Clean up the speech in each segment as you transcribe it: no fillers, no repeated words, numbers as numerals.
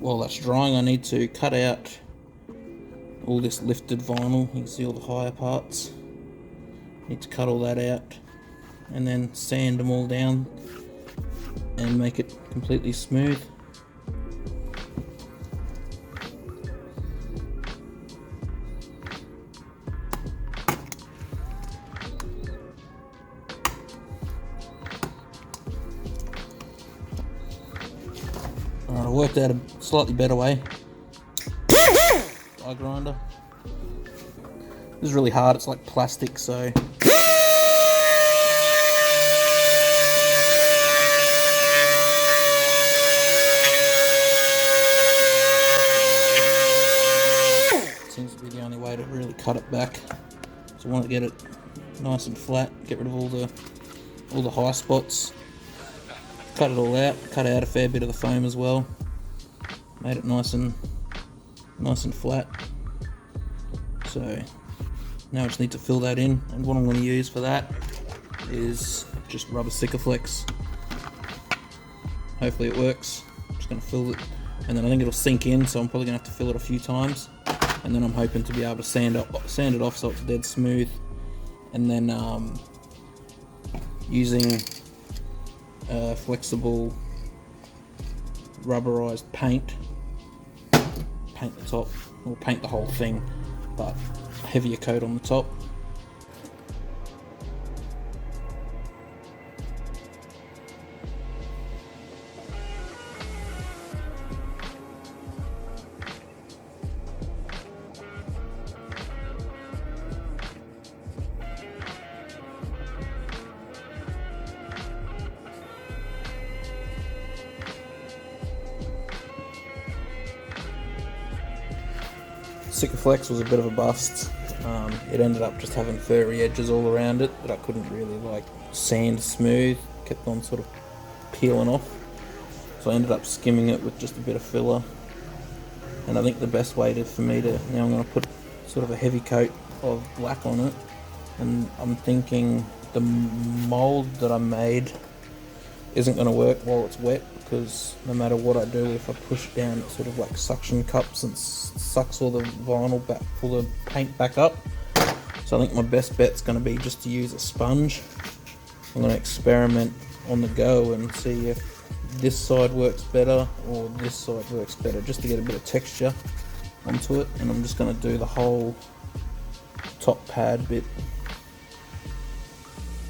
while that's drying, I need to cut out all this lifted vinyl. You can see all the higher parts. Need to cut all that out and then sand them all down and make it completely smooth. Alright, I worked out a slightly better way. Die grinder. This is really hard, it's like plastic, so seems to be the only way to really cut it back. So I want to get it nice and flat, get rid of all the high spots. Cut it all out, cut out a fair bit of the foam as well. Made it nice and flat. So now I just need to fill that in, and what I'm going to use for that is just rubber Sikaflex. Hopefully it works. I'm just going to fill it, and then I think it'll sink in, so I'm probably going to have to fill it a few times, and then I'm hoping to be able to sand it off so it's dead smooth, and then using flexible rubberized paint the top, or paint the whole thing, but heavier coat on the top. Sikaflex was a bit of a bust. It ended up just having furry edges all around it that I couldn't really like sand smooth, kept on sort of peeling off. So I ended up skimming it with just a bit of filler. And I think the best way for me to, now I'm going to put sort of a heavy coat of black on it. And I'm thinking the mold that I made isn't going to work while it's wet, because no matter what I do, if I push it down, it sort of like suction cups and sucks all the vinyl back, all the paint back up. So I think my best bet's going to be just to use a sponge. I'm going to experiment on the go and see if this side works better or this side works better, just to get a bit of texture onto it. And I'm just going to do the whole top pad bit.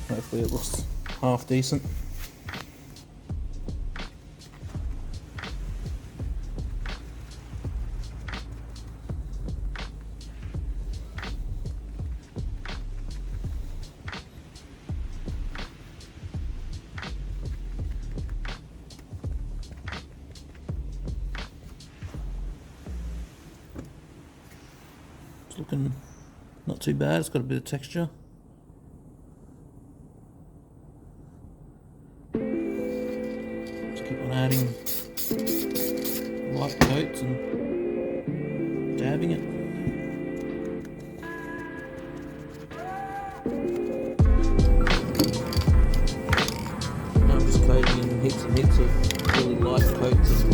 Hopefully it looks half decent. It's looking not too bad, it's got a bit of texture. Just keep on adding light coats and dabbing it. Now I'm just coating in heaps and heaps of really light coats of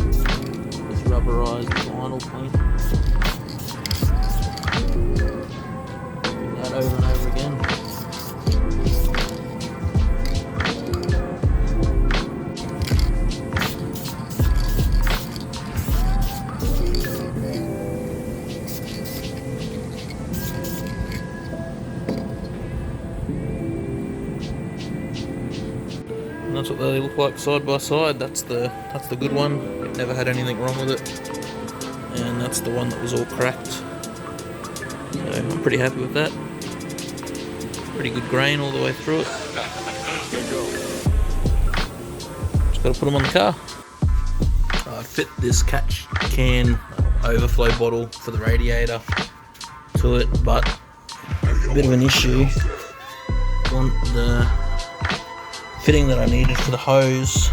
this rubberized vinyl paint. That over and over again. And that's what they look like side by side. That's the good one. It never had anything wrong with it. And that's the one that was all cracked. So I'm pretty happy with that. Pretty good grain all the way through it. Just got to put them on the car. I fit this catch can overflow bottle for the radiator to it, but a bit of an issue. The fitting that I needed for the hose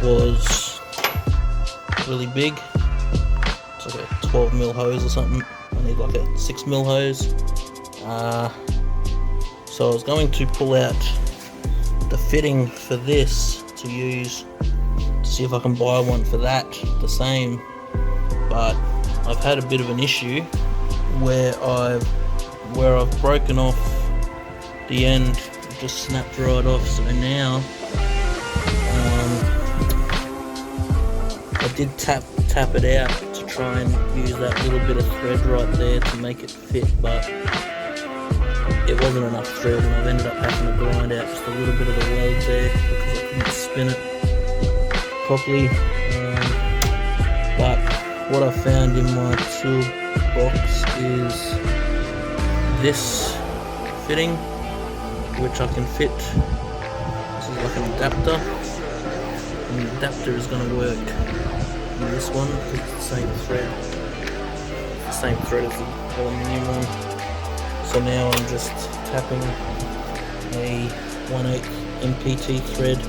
was really big. It's like a 12mm hose or something. I need like a 6mm hose. So I was going to pull out the fitting for this to use to see if I can buy one for that, the same. But I've had a bit of an issue where I've broken off the end, it just snapped right off. So now I did tap it out to try and use that little bit of thread right there to make it fit, but it wasn't enough thread, and I've ended up having to grind out just a little bit of the weld there because I couldn't spin it properly. But what I found in my toolbox is this fitting, which I can fit. This is like an adapter, and the adapter is going to work in this one because it's the same thread. The same thread as the aluminium one. So now I'm just tapping a 1/8 MPT thread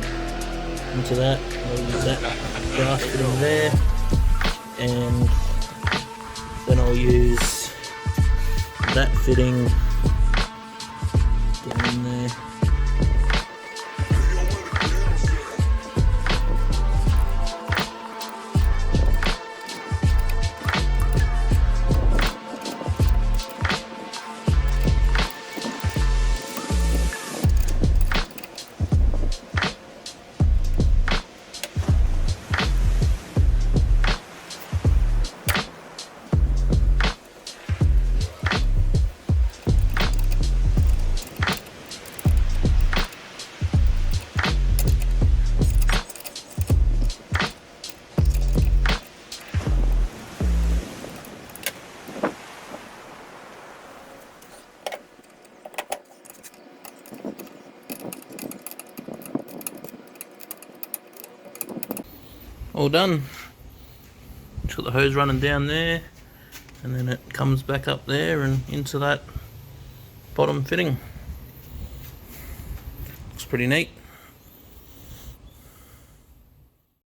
into that. I'll use that brass fitting there, and then I'll use that fitting down in there. All done. Just got the hose running down there, and then it comes back up there and into that bottom fitting. Looks pretty neat.